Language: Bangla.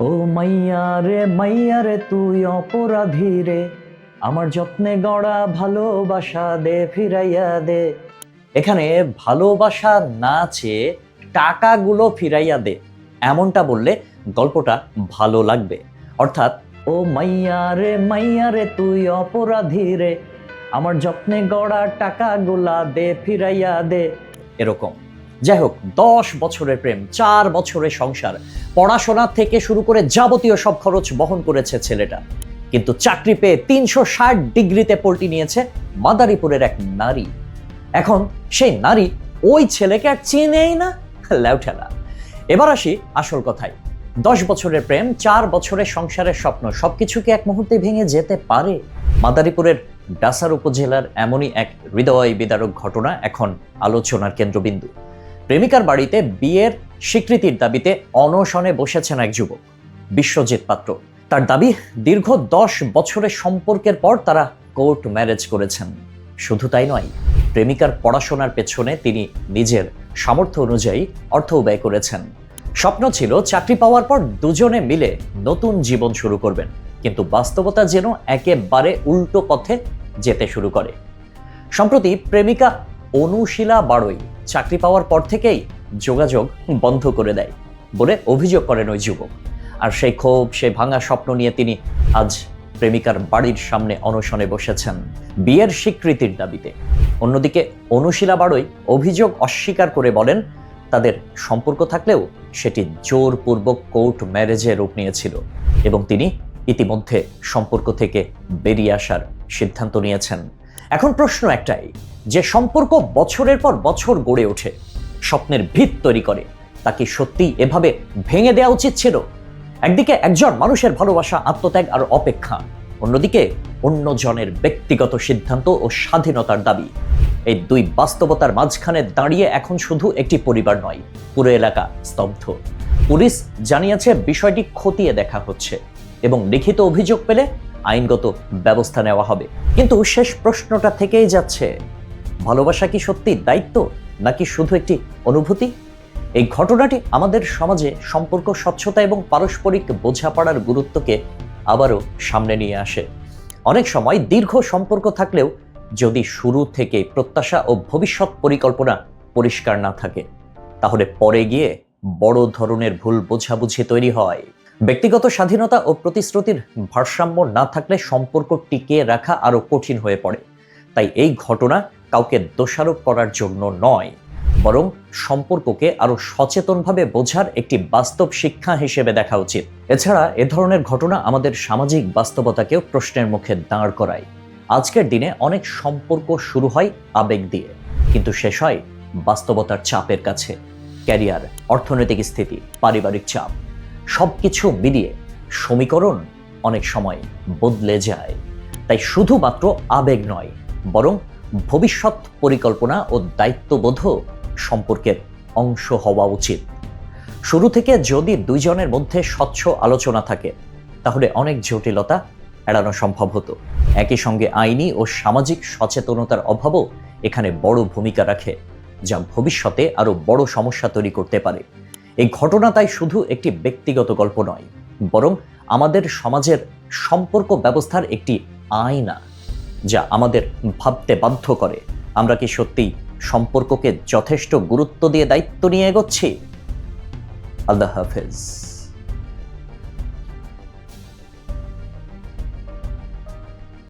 ও মাইয়া রে তুই অপরাধী রে, আমার যত্নে গড়া ভালোবাসা দে ফিরাইয়া দে। এখানে ভালোবাসা না চেয়ে টাকাগুলো ফিরাইয়া দে, এমনটা বললে গল্পটা ভালো লাগবে। অর্থাৎ ও মাইয়া রে তুই অপরাধী রে, আমার যত্নে গড়া টাকাগুলা দে ফিরাইয়া দে, এরকম। যাই হোক, 10 বছরের প্রেম, 4 বছরের সংসার, পড়াশোনা থেকে শুরু করে যাবতীয় সব খরচ বহন করেছে ছেলেটা। কিন্তু চাকরি পেয়ে 360 ডিগ্রিতে পল্টি নিয়েছে মাদারীপুরের এক নারী। এখন সেই নারী ওই ছেলেকে আর চিনেই না, ল্যাউঠেলা। এবার আসি আসল কথায়। 10 বছরের প্রেম, 4 বছরের সংসারের স্বপ্ন, সবকিছুকে এক মুহূর্তে ভেঙে যেতে পারে? মাদারীপুরের ডাসার উপজেলার এমনই এক হৃদয় বিদারক ঘটনা এখন আলোচনার কেন্দ্রবিন্দু। প্রেমিকার বাড়িতে বিয়ের স্বীকৃতির দাবিতে অনশনে বসেছেন এক যুবক, বিশ্বজিৎ পাত্র। তার দাবি, দীর্ঘ 10 বছরের সম্পর্কের পর তারা কোর্ট ম্যারেজ করেছেন। শুধু তাই নয়, প্রেমিকার পড়াশোনার পেছনে তিনি নিজের সামর্থ্য অনুযায়ী অর্থ ব্যয় করেছেন। স্বপ্ন ছিল চাকরি পাওয়ার পর দুজনে মিলে নতুন জীবন শুরু করবেন, কিন্তু বাস্তবতা যেন একেবারে উল্টো পথে যেতে শুরু করে। সম্প্রতি প্রেমিকা অনুশীলা বাড়ই চাকরি পাওয়ার পর থেকেই যোগাযোগ বন্ধ করে দেয় বলে অভিযোগ করেন ওই যুবক। আর সেই ক্ষোভ, সেই ভাঙা স্বপ্ন নিয়ে তিনি আজ প্রেমিকার বাড়ির সামনে অনশনে বসেছেন বিয়ের স্বীকৃতির দাবিতে। অন্যদিকে অনুশীলা বাড়ই অভিযোগ অস্বীকার করে বলেন, তাদের সম্পর্ক থাকলেও সেটি জোরপূর্বক কোর্ট ম্যারেজে রূপ নিয়েছিল এবং তিনি ইতিমধ্যে সম্পর্ক থেকে বেরিয়ে আসার সিদ্ধান্ত নিয়েছেন। এখন প্রশ্ন একটাই, যে সম্পর্ক বছরের পর বছর গড়ে ওঠে, স্বপ্নের ভিত তৈরি করে, তা কি সত্যি এভাবে ভেঙে দেওয়া উচিত ছিল? একদিকে একজন মানুষের ভালোবাসা, আত্মত্যাগ আর অপেক্ষা, অন্যদিকে অন্যজনের ব্যক্তিগত সিদ্ধান্ত ও স্বাধীনতার দাবি। এই দুই বাস্তবতার মাঝখানে দাঁড়িয়ে এখন শুধু একটি পরিবার নয়, পুরো এলাকা স্তব্ধ। পুলিশ জানিয়েছে বিষয়টি খতিয়ে দেখা হচ্ছে এবং লিখিত অভিযোগ পেলে আইনগত ব্যবস্থা নেওয়া হবে। কিন্তু শেষ প্রশ্নটা থেকেই যাচ্ছে, ভালোবাসা কি সত্যি দায়িত্ব, নাকি শুধু একটি অনুভূতি? এই ঘটনাটি আমাদের সমাজে সম্পর্ক, স্বচ্ছতা এবং পারস্পরিক বোঝাপড়ার গুরুত্বকে আবারও সামনে নিয়ে আসে। অনেক সময় দীর্ঘ সম্পর্ক থাকলেও যদি শুরু থেকে প্রত্যাশা ও ভবিষ্যৎ পরিকল্পনা পরিষ্কার না থাকে, তাহলে পরে গিয়ে বড় ধরনের ভুল বোঝাবুঝি তৈরি হয়। ব্যক্তিগত স্বাধীনতা ও প্রতিশ্রুতির ভারসাম্য না থাকলে সম্পর্ক টিকিয়ে রাখা আরো কঠিন হয়ে পড়ে। তাই এই ঘটনা কাউকে দোষারোপ করার জন্য নয়, বরং সম্পর্ককে আরো সচেতনভাবে বোঝার একটি বাস্তব শিক্ষা হিসেবে দেখা উচিত। এছাড়া এ ধরনের ঘটনা আমাদের সামাজিক বাস্তবতাকেও প্রশ্নের মুখে দাঁড় করায়। আজকের দিনে অনেক সম্পর্ক শুরু হয় আবেগ দিয়ে, কিন্তু শেষ হয় বাস্তবতার চাপের কাছে। ক্যারিয়ার, অর্থনৈতিক স্থিতি, পারিবারিক চাপ, সবকিছু মিলিয়ে সমীকরণ অনেক সময় বদলে যায়। তাই শুধুমাত্র আবেগ নয়, বরং ভবিষ্যৎ পরিকল্পনা ও দায়িত্ববোধও সম্পর্কের অংশ হওয়া উচিত। শুরু থেকে যদি দুইজনের মধ্যে স্বচ্ছ আলোচনা থাকে, তাহলে অনেক জটিলতা এড়ানো সম্ভব হতো। একই সঙ্গে আইনি ও সামাজিক সচেতনতার অভাবও এখানে বড় ভূমিকা রাখে, যা ভবিষ্যতে আরো বড় সমস্যা তৈরি করতে পারে। এই ঘটনা তাই শুধু একটি ব্যক্তিগত গল্প নয়, বরং আমাদের সমাজের সম্পর্ক ব্যবস্থার একটি আয়না, যা আমাদের ভাবতে বাধ্য করে, আমরা কি সত্যি সম্পর্ককে যথেষ্ট গুরুত্ব দিয়ে দায়িত্ব নিয়ে এগোচ্ছি? আল্লাহ হাফেজ।